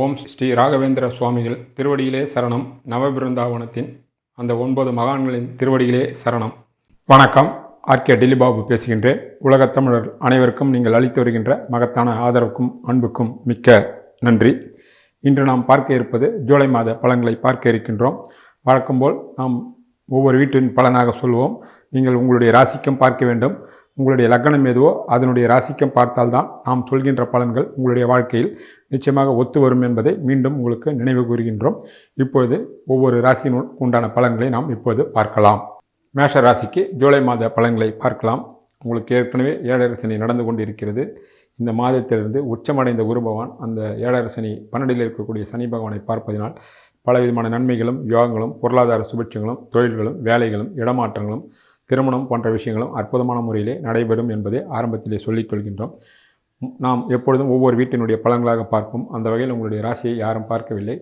ஓம் ஸ்ரீ ராகவேந்திர சுவாமிகள் திருவடியிலே சரணம். நவபிருந்தாவனத்தின் அந்த 9 மகான்களின் திருவடியிலே சரணம். வணக்கம். ஆர்கே டில்லிபாபு பேசுகின்றேன். உலகத் தமிழர் அனைவருக்கும் நீங்கள் அளித்து வருகின்ற மகத்தான ஆதரவுக்கும் அன்புக்கும் மிக்க நன்றி. இன்று நாம் பார்க்க இருப்பது ஜூலை மாத பலன்களை பார்க்க இருக்கின்றோம். வழக்கம்போல் நாம் ஒவ்வொரு வீட்டின் பலனாக சொல்வோம். நீங்கள் உங்களுடைய ராசிக்கும் பார்க்க வேண்டும். உங்களுடைய லக்னம் எதுவோ அதனுடைய ராசிக்கும் பார்த்தால்தான் நாம் சொல்கின்ற பலன்கள் உங்களுடைய வாழ்க்கையில் நிச்சயமாக ஒத்து வரும் என்பதை மீண்டும் உங்களுக்கு நினைவு கூறுகின்றோம். இப்பொழுது ஒவ்வொரு ராசியின் உண்டான பலன்களை நாம் இப்போது பார்க்கலாம். மேஷ ராசிக்கு ஜூலை மாத பலன்களை பார்க்கலாம். உங்களுக்கு ஏற்கனவே ஏழரை சனி நடந்து கொண்டு இருக்கிறது. இந்த மாதத்திலிருந்து உச்சமடைந்த குரு பகவான் அந்த ஏழரை சனி 12 இருக்கக்கூடிய சனி பகவானை பார்ப்பதினால் பலவிதமான நன்மைகளும் யோகங்களும் பொருளாதார சுபிட்சங்களும் தொழில்களும் வேலைகளும் இடமாற்றங்களும் திருமணம் போன்ற விஷயங்களும் அற்புதமான முறையிலே நடைபெறும் என்பதை ஆரம்பத்திலே சொல்லிக் கொள்கின்றோம். நாம் எப்பொழுதும் ஒவ்வொரு வீட்டினுடைய பலன்களாக பார்ப்போம். அந்த வகையில் உங்களுடைய ராசியை யாரும் பார்க்கவில்லை.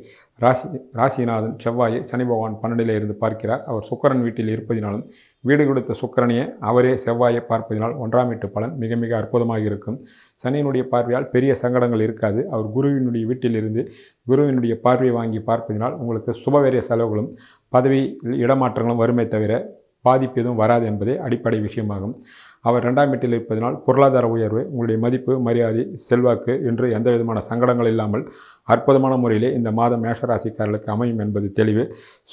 ராசிநாதன் செவ்வாயை சனி பகவான் 12 இருந்து பார்க்கிறார். அவர் சுக்கிரன் வீட்டில் இருப்பதினாலும் வீடு கொடுத்த சுக்கிரனையே அவரே செவ்வாயை பார்ப்பதினால் 1ஆம் வீட்டு பலன் மிக மிக அற்புதமாக இருக்கும். சனியினுடைய பார்வையால் பெரிய சங்கடங்கள் இருக்காது. அவர் குருவினுடைய வீட்டிலிருந்து குருவினுடைய பார்வையை வாங்கி பார்ப்பதினால் உங்களுக்கு சுபவேரிய செலவுகளும் பதவி இடமாற்றங்களும் வருமே தவிர பாதிப்பு எதுவும் வராது என்பதே அடிப்படை விஷயமாகும். அவர் 2ஆம் வீட்டில் இருப்பதனால் பொருளாதார உயர்வு, உங்களுடைய மதிப்பு மரியாதை செல்வாக்கு என்று எந்த விதமான சங்கடங்கள் இல்லாமல் அற்புதமான முறையிலே இந்த மாதம் மேஷராசிக்காரர்களுக்கு அமையும் என்பது தெளிவு.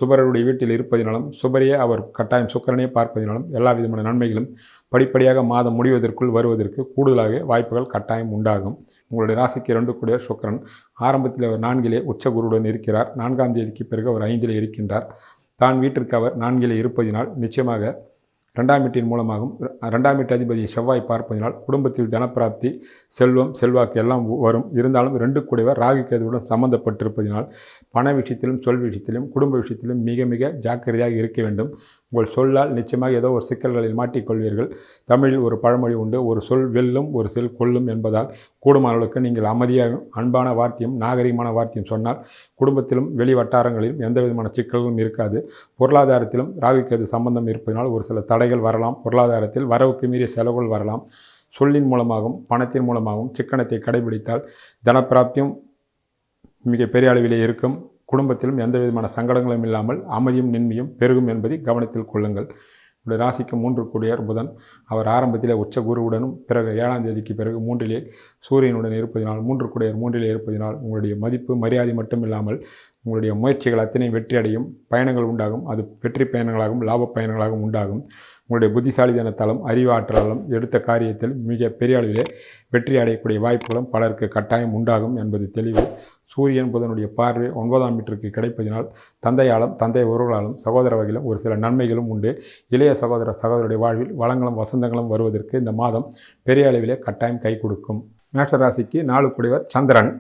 சுபருடைய வீட்டில் இருப்பதினாலும் சுபரையே அவர் கட்டாயம் சுக்கிரனே பார்ப்பதினாலும் எல்லா விதமான நன்மைகளும் படிப்படியாக மாதம் முடிவதற்குள் வருவதற்கு கூடுதலாக வாய்ப்புகள் கட்டாயம் உண்டாகும். உங்களுடைய ராசிக்கு 2 கூடிய சுக்கிரன் ஆரம்பத்தில் அவர் 4 உச்ச குருவுடன் இருக்கிறார். 4ஆம் தேதிக்கு பிறகு அவர் 5 இருக்கின்றார். தான் வீட்டிற்கு அவர் 4 இருப்பதினால் நிச்சயமாக 2ஆம் வீட்டின் மூலமாகவும் 2ஆம் வீட்டு அதிபதி செவ்வாய் பார்ப்பதினால் குடும்பத்தில் தனப்பிராப்தி செல்வம் செல்வாக்கு எல்லாம் வரும். இருந்தாலும் 2 கூடியவர் ராகு கேதுவுடன் சம்பந்தப்பட்டிருப்பதினால் பண விஷயத்திலும் சொல் விஷயத்திலும் குடும்ப விஷயத்திலும் மிக மிக ஜாக்கிரதையாக இருக்க வேண்டும். உங்கள் சொல்லால் நிச்சயமாக ஏதோ ஒரு சிக்கல்களில் மாட்டிக்கொள்வீர்கள். தமிழில் ஒரு பழமொழி உண்டு, ஒரு சொல் வெல்லும் ஒரு சொல் கொல்லும் என்பதால் கூடுமான அளவுக்கு நீங்கள் அமைதியாக அன்பான வார்த்தையும் நாகரிகமான வார்த்தையும் சொன்னால் குடும்பத்திலும் வெளி வட்டாரங்களிலும் எந்த விதமான சிக்கல்களும் இருக்காது. பொருளாதாரத்திலும் ராகுக்கேது சம்பந்தம் இருப்பதனால் ஒரு சில தடைகள் வரலாம். பொருளாதாரத்தில் வரவுக்கு மீறிய செலவுகள் வரலாம். சொல்லின் மூலமாகவும் பணத்தின் மூலமாகவும் சிக்கனத்தை கடைபிடித்தால் தனப்பிராப்தியும் மிக பெரிய அளவிலே இருக்கும். குடும்பத்திலும் எந்த விதமான சங்கடங்களும் இல்லாமல் அமைதியும் நிம்மதியும் பெருகும் என்பதை கவனத்தில் கொள்ளுங்கள். உங்களுடைய ராசிக்கு 3 கூடியவர் புதன். அவர் ஆரம்பத்தில் உச்ச குருவுடனும் பிறகு 7ஆம் தேதிக்கு பிறகு 3 சூரியனுடன் இருப்பதினால் 3 கூடியவர் 3 இருப்பதினால் உங்களுடைய மதிப்பு மரியாதை மட்டும் இல்லாமல் உங்களுடைய முயற்சிகள் அத்தனை வெற்றி அடையும். பயணங்கள் உண்டாகும். அது வெற்றி பயணங்களாகவும் லாப பயணங்களாகவும் உண்டாகும். உங்களுடைய புத்திசாலித்தனத்தாலும் அறிவாற்றலாலும் எடுத்த காரியத்தில் மிக பெரிய அளவிலே வெற்றி அடையக்கூடிய வாய்ப்புகளும் பலருக்கு கட்டாயம் உண்டாகும் என்பது தெளிவு. சூரியன் புதனுடைய பார்வை 9ஆம் வீட்டிற்கு கிடைப்பதினால் தந்தையாலும் தந்தை உறவுகளாலும் சகோதர வகையிலும் ஒரு சில நன்மைகளும் உண்டு. இளைய சகோதரருடைய வாழ்வில் வளங்களும் வசந்தங்களும் வருவதற்கு இந்த மாதம் பெரிய அளவிலே கட்டாயம் கை கொடுக்கும். மேஷராசிக்கு 4 கூடியவர் சந்திரன்.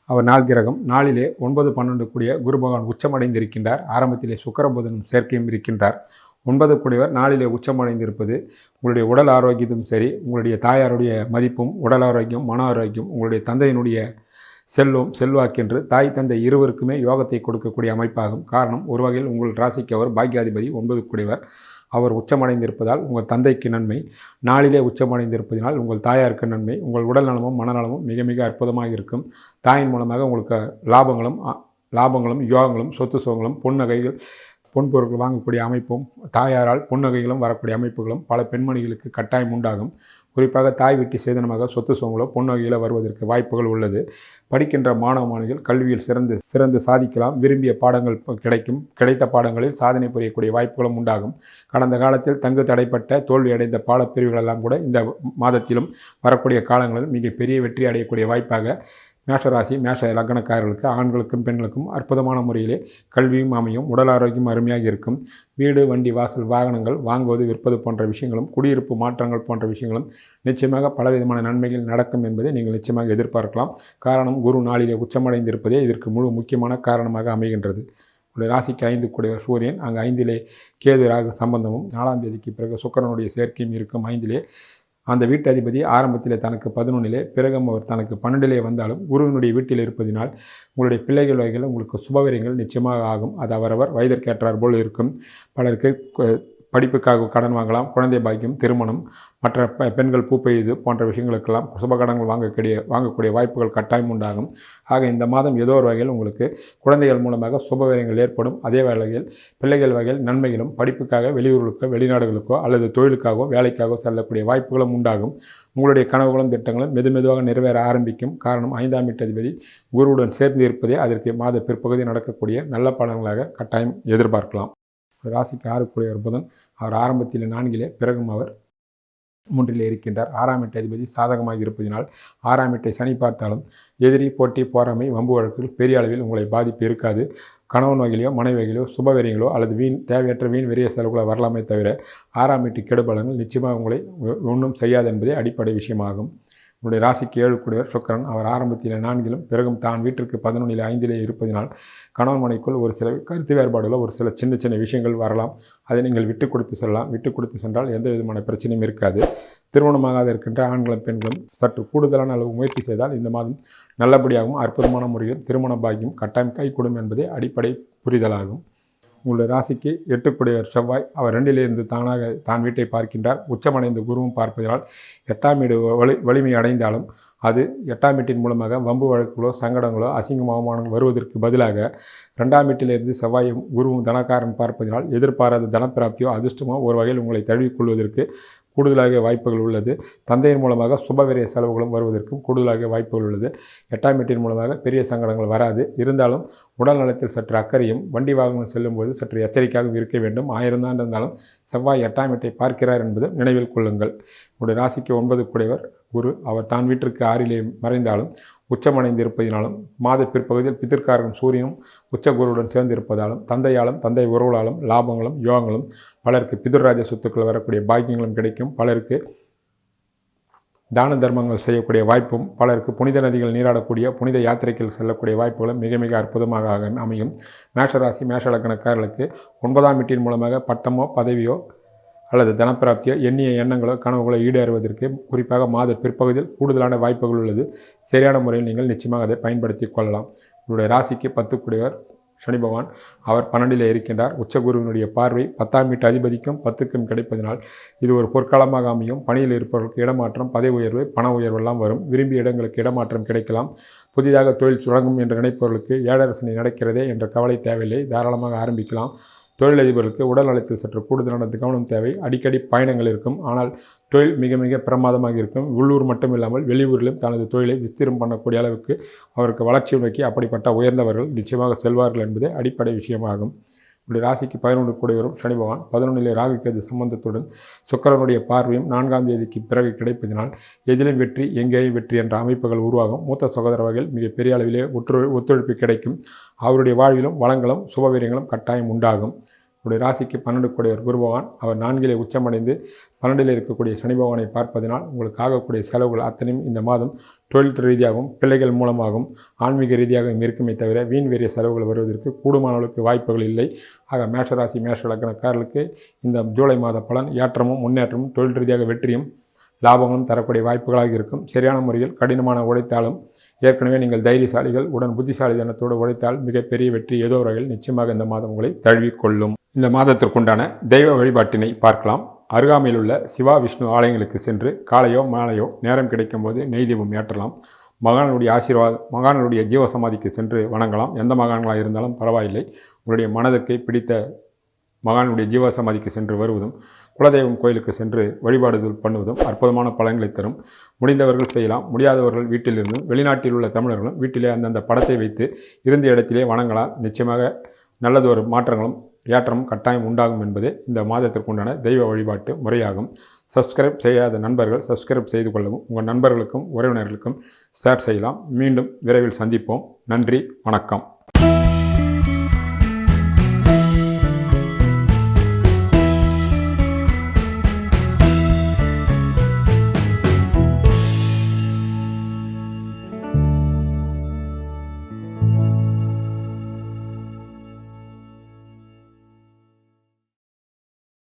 அவர் 4 கிரகம். 4 9 12 கூடிய குரு பகவான் உச்சமடைந்திருக்கின்றார். ஆரம்பத்திலே சுக்கிர புதனும் சேர்க்கையும் இருக்கின்றார். 9 கூடியவர் 4 உச்சமடைந்திருப்பது உங்களுடைய உடல் ஆரோக்கியத்தும் சரி, உங்களுடைய தாயாருடைய மதிப்பும் உடல் ஆரோக்கியம் மன ஆரோக்கியம் உங்களுடைய தந்தையினுடைய செல்வம் செல்வாக்கென்று தாய் தந்தை இருவருக்குமே யோகத்தை கொடுக்கக்கூடிய அமைப்பாகும். காரணம், ஒரு வகையில் உங்கள் ராசிக்கு அவர் பாக்கியாதிபதி 9 கூடியவர். அவர் உச்சமடைந்திருப்பதால் உங்கள் தந்தைக்கு நன்மை. 4 உச்சமடைந்திருப்பதினால் உங்கள் தாயாருக்கு நன்மை. உங்கள் உடல் நலமும் மனநலமும் மிக மிக அற்புதமாக இருக்கும். தாயின் மூலமாக உங்களுக்கு லாபங்களும் யோகங்களும் சொத்து சுகங்களும் பொன்னகைகள் பொன்பொருட்கள் வாங்கக்கூடிய அமைப்பும் தாயாரால் பொன்னகைகளும் வரக்கூடிய அமைப்புகளும் பல பெண்மணிகளுக்கு கட்டாயம் உண்டாகும். குறிப்பாக தாய் வீட்டு சேதனமாக சொத்து சுகங்களோ பொன்னகையிலோ வருவதற்கு வாய்ப்புகள் உள்ளது. படிக்கின்ற மாணவ மாணவிகள் கல்வியில் சிறந்து சாதிக்கலாம். விரும்பிய பாடங்கள் கிடைக்கும். கிடைத்த பாடங்களில் சாதனை புரியக்கூடிய வாய்ப்புகளும் உண்டாகும். கடந்த காலத்தில் தங்கு தடைப்பட்ட தோல்வி அடைந்த பாடப்பிரிவுகளெல்லாம் கூட இந்த மாதத்திலும் வரக்கூடிய காலங்களில் மிக பெரிய வெற்றி அடையக்கூடிய வாய்ப்பாக மேஷராசி மேஷ லக்னக்காரர்களுக்கு ஆண்களுக்கும் பெண்களுக்கும் அற்புதமான முறையிலே கல்வியும் அமையும். உடல் ஆரோக்கியம் அருமையாக இருக்கும். வீடு வண்டி வாசல் வாகனங்கள் வாங்குவது விற்பது போன்ற விஷயங்களும் குடியிருப்பு மாற்றங்கள் போன்ற விஷயங்களும் நிச்சயமாக பலவிதமான நன்மைகள் நடக்கும் என்பதை நீங்கள் நிச்சயமாக எதிர்பார்க்கலாம். காரணம், குரு 4 உச்சமடைந்திருப்பதே இதற்கு முழு முக்கியமான காரணமாக அமைகின்றது. உங்களுடைய ராசிக்கு 5 கூடிய சூரியன் அங்கு 5 கேது ராகு சம்பந்தமும் 4ஆம் தேதிக்கு பிறகு சுக்கிரனுடைய சேர்க்கையும் இருக்கும். 5 அந்த வீட்டு அதிபதி ஆரம்பத்தில் தனக்கு 11 பிறகு அவர் தனக்கு 12 வந்தாலும் குருவினுடைய வீட்டில் இருப்பதினால் உங்களுடைய பிள்ளைகள் வகையில் உங்களுக்கு சுபவீரியங்கள் நிச்சயமாக ஆகும். அது அவரவர் வயதிற்கேற்றார் போல் இருக்கும். பலருக்கு படிப்புக்காக கடன் வாங்கலாம், குழந்தை பாக்கியம், திருமணம், மற்ற பெண்கள் பூப்பெய்து போன்ற விஷயங்களுக்கெல்லாம் சுபகடன்கள் வாங்கக்கூடிய வாய்ப்புகள் கட்டாயம் உண்டாகும். ஆக இந்த மாதம் ஏதோ ஒரு வகையில் உங்களுக்கு குழந்தைகள் மூலமாக சுபவிரயங்கள் ஏற்படும். அதே வேளையில் பிள்ளைகள் வகையில் நன்மைகளும், படிப்புக்காக வெளியூர்களுக்கோ வெளிநாடுகளுக்கோ அல்லது தொழிலுக்காகவோ வேலைக்காகவோ செல்லக்கூடிய வாய்ப்புகளும் உண்டாகும். உங்களுடைய கனவுகளும் திட்டங்களும் மெதுவாக நிறைவேற ஆரம்பிக்கும். காரணம் 5ஆம் வீட்டதிபதி குருவுடன் சேர்ந்து இருப்பதே அதற்கு மாத பிற்பகுதி நடக்கக்கூடிய நல்ல பலன்களாக கட்டாயம் எதிர்பார்க்கலாம். ராசிக்கு 6 புதன், அவர் ஆரம்பத்தில் 4 பிறகும் அவர் 3 இருக்கின்றார். 6ஆம் வீட்டு அதிபதி சாதகமாக இருப்பதினால் 6ஆம் வீட்டை சனி பார்த்தாலும் எதிரி, போட்டி, போராமை, வம்பு வழக்குகள் பெரிய அளவில் உங்களை பாதிப்பு இருக்காது. கணவன் வகையிலோ மனைவி வகையிலோ சுபவெறிகளோ அல்லது தேவையற்ற வீண் விரய வரலாமே தவிர 6ஆம் வீட்டு கெடுபலங்கள் நிச்சயமாக உங்களை ஒன்றும் செய்யாது என்பதே அடிப்படை விஷயமாகும். உங்களுடைய ராசிக்கு 7 சுக்கிரன், அவர் ஆரம்பத்தில் 4 பிறகும் தான் வீட்டிற்கு 11 இருப்பதினால் கணவன் மனைக்குள் ஒரு சில கருத்து வேறுபாடுகளோ ஒரு சில சின்ன விஷயங்கள் வரலாம். அதை நீங்கள் விட்டு கொடுத்து செல்லலாம். விட்டு கொடுத்து சென்றால் எந்த விதமான பிரச்சனையும் இருக்காது. திருமணமாகாத இருக்கின்ற ஆண்களும் பெண்களும் சற்று கூடுதலான அளவு முயற்சி செய்தால் இந்த மாதம் நல்லபடியாகவும் அற்புதமான முறையில் திருமண பாக்கியம் கட்டாயம் கைகூடும் என்பதே அடிப்படை புரிதலாகும். உங்களுடைய ராசிக்கு 8 செவ்வாய், அவர் 2 தான் வீட்டை பார்க்கின்றார். உச்சமடைந்த குருவும் பார்ப்பதனால் 8ஆம் வீடு வலிமை அடைந்தாலும் அது 8ஆம் வீட்டின் மூலமாக வம்பு வழக்குகளோ சங்கடங்களோ அசிங்கம் அவமானங்கள் வருவதற்கு பதிலாக 2ஆம் வீட்டிலிருந்து செவ்வாயும் குருவும் தனக்காரன் பார்ப்பதனால் எதிர்பாராத தனப்பிராப்தியோ அதிர்ஷ்டமோ ஒரு வகையில் உங்களை தழுவிக்கொள்வதற்கு கூடுதலாக வாய்ப்புகள் உள்ளது. தந்தையின் மூலமாக சுபவிரய செலவுகளும் வருவதற்கும் கூடுதலாக வாய்ப்புகள் உள்ளது. 8ஆம் வீட்டின் மூலமாக பெரிய சங்கடங்கள் வராது. இருந்தாலும் உடல் நலத்தில் சற்று அக்கறையும், வண்டி வாகனம் செல்லும்போது சற்று எச்சரிக்கையாகவும் இருக்க வேண்டும். 1000 தான் இருந்தாலும் செவ்வாய் 8ஆம் வீட்டை பார்க்கிறார் என்பது நினைவில் கொள்ளுங்கள். உங்களுடைய ராசிக்கு 9 குரு, அவர் தான் வீட்டிற்கு 6 மறைந்தாலும் உச்சமடைந்து இருப்பதினாலும் மாத பிற்பகுதியில் பிதிர்காரகம் சூரியனும் உச்ச குருவுடன் சேர்ந்து இருப்பதாலும் தந்தையாலும் தந்தை உறவுகளாலும் லாபங்களும் யோகங்களும், பலருக்கு பிதுர்ராஜ சொத்துக்கள் வரக்கூடிய பாக்கியங்களும் கிடைக்கும். பலருக்கு தான தர்மங்கள் செய்யக்கூடிய வாய்ப்பும், பலருக்கு புனித நதிகள் நீராடக்கூடிய புனித யாத்திரைகள் செல்லக்கூடிய வாய்ப்புகளும் மிக அமையும். மேஷராசி மேஷ லக்னக்காரர்களுக்கு 9ஆம் வீட்டின் மூலமாக பட்டமோ பதவியோ அல்லது தனப்பிராப்தியோ எண்ணிய எண்ணங்களோ கனவுகளோ ஈடேறுவதற்கு குறிப்பாக மாத பிற்பகுதியில் கூடுதலான வாய்ப்புகள் உள்ளது. சரியான முறையில் நீங்கள் நிச்சயமாக அதை பயன்படுத்தி கொள்ளலாம். உங்களுடைய ராசிக்கு 10 சனி பகவான், அவர் 12 இருக்கின்றார். உச்சகுருவினுடைய பார்வை 10ஆம் வீட்டு அதிபதிக்கும் 10க்கும் கிடைப்பதனால் இது ஒரு பொற்காலமாக அமையும். பணியில் இருப்பவர்களுக்கு இடமாற்றம், பதவி உயர்வு, பண உயர்வெல்லாம் வரும். விரும்பிய இடங்களுக்கு இடமாற்றம் கிடைக்கலாம். புதிதாக தொழில் தொடங்கும் என்று நினைப்பவர்களுக்கு 7 சனி நடக்கிறதே என்ற கவலை தேவையில்லை, தாராளமாக ஆரம்பிக்கலாம். தொழிலதிபர்களுக்கு உடல் நலத்தில் சற்று கூடுதலான கவனம் தேவை. அடிக்கடி பயணங்கள் இருக்கும். ஆனால் தொழில் மிக பிரமாதமாக இருக்கும். உள்ளூர் மட்டும் இல்லாமல் வெளியூரிலும் தனது தொழிலை விஸ்தீரம் பண்ணக்கூடிய அளவுக்கு அவருக்கு வளர்ச்சி நோக்கி அப்படிப்பட்ட உயர்ந்தவர்கள் நிச்சயமாக செல்வார்கள் என்பதே அடிப்படை விஷயமாகும். இப்படி ராசிக்கு 11 சனி பகவான் 11 ராகுகேது சம்பந்தத்துடன் சுக்கிரனுடைய பார்வையும் 4ஆம் தேதிக்கு பிறகு கிடைப்பதனால் எதிலும் வெற்றி எங்கேயும் வெற்றி என்ற அமைப்புகள் உருவாகும். மூத்த சகோதர வகையில் மிகப்பெரிய அளவிலே ஒத்துழைப்பு கிடைக்கும். அவருடைய வாழ்விலும் வளங்களும் சுபவீரியங்களும் கட்டாயம் உண்டாகும். உடைய ராசிக்கு 12 குரு பகவான், அவர் 4 உச்சமடைந்து 12 இருக்கக்கூடிய சனி பகவானை பார்ப்பதனால் உங்களுக்கு ஆகக்கூடிய செலவுகள் அத்தனையும் இந்த மாதம் தொழில் ரீதியாகவும் பிள்ளைகள் மூலமாகவும் ஆன்மீக ரீதியாகவும் இருக்குமே தவிர வீண் வேறிய செலவுகள் வருவதற்கு கூடுமானவர்களுக்கு வாய்ப்புகள் இல்லை. ஆக மேஷராசி மேஷ லக்னக்காரர்களுக்கு இந்த ஜூலை மாத பலன் ஏற்றமும் முன்னேற்றமும் தொழில் ரீதியாக வெற்றியும் லாபங்களும் தரக்கூடிய வாய்ப்புகளாக இருக்கும். சரியான முறையில் கடினமான உழைத்தாலும் ஏற்கனவே நீங்கள் தைரியசாலிகள் உடன் புத்திசாலித்தனத்தோடு உழைத்தால் மிகப்பெரிய வெற்றி ஏதோ வகையில் நிச்சயமாக இந்த மாதம் உங்களை தழுவிக்கொள்ளும். இந்த மாதத்திற்குண்டான தெய்வ வழிபாட்டினை பார்க்கலாம். அருகாமையில் உள்ள சிவா விஷ்ணு ஆலயங்களுக்கு சென்று காலையோ மாலையோ நேரம் கிடைக்கும் போது நெய் தீபம் ஏற்றலாம். மகானுடைய மகானுடைய ஜீவசமாதிக்கு சென்று வணங்கலாம். எந்த மகான்களாக இருந்தாலும் பரவாயில்லை. உங்களுடைய மனதிற்கு பிடித்த மகானுடைய ஜீவசமாதிக்கு சென்று வருவதும் குலதெய்வம் கோயிலுக்கு சென்று வழிபாடுதல் பண்ணுவதும் அற்புதமான பலன்களை தரும். முடிந்தவர்கள் செய்யலாம். முடியாதவர்கள் வீட்டிலிருந்து வெளிநாட்டில் உள்ள தமிழர்களும் வீட்டிலே அந்தந்த படத்தை வைத்து இருந்த இடத்திலே வணங்கலாம். நிச்சயமாக நல்லதொரு மாற்றங்களும் ஏற்றமும் கட்டாயம் உண்டாகும் என்பதே இந்த மாதத்திற்குண்டான தெய்வ வழிபாட்டு முறையாகும். சப்ஸ்கிரைப் செய்யாத நண்பர்கள் சப்ஸ்கிரைப் செய்து கொள்ளவும், உங்கள் நண்பர்களுக்கும் உறவினர்களுக்கும் ஷேர் செய்யலாம். மீண்டும் விரைவில் சந்திப்போம். நன்றி, வணக்கம்.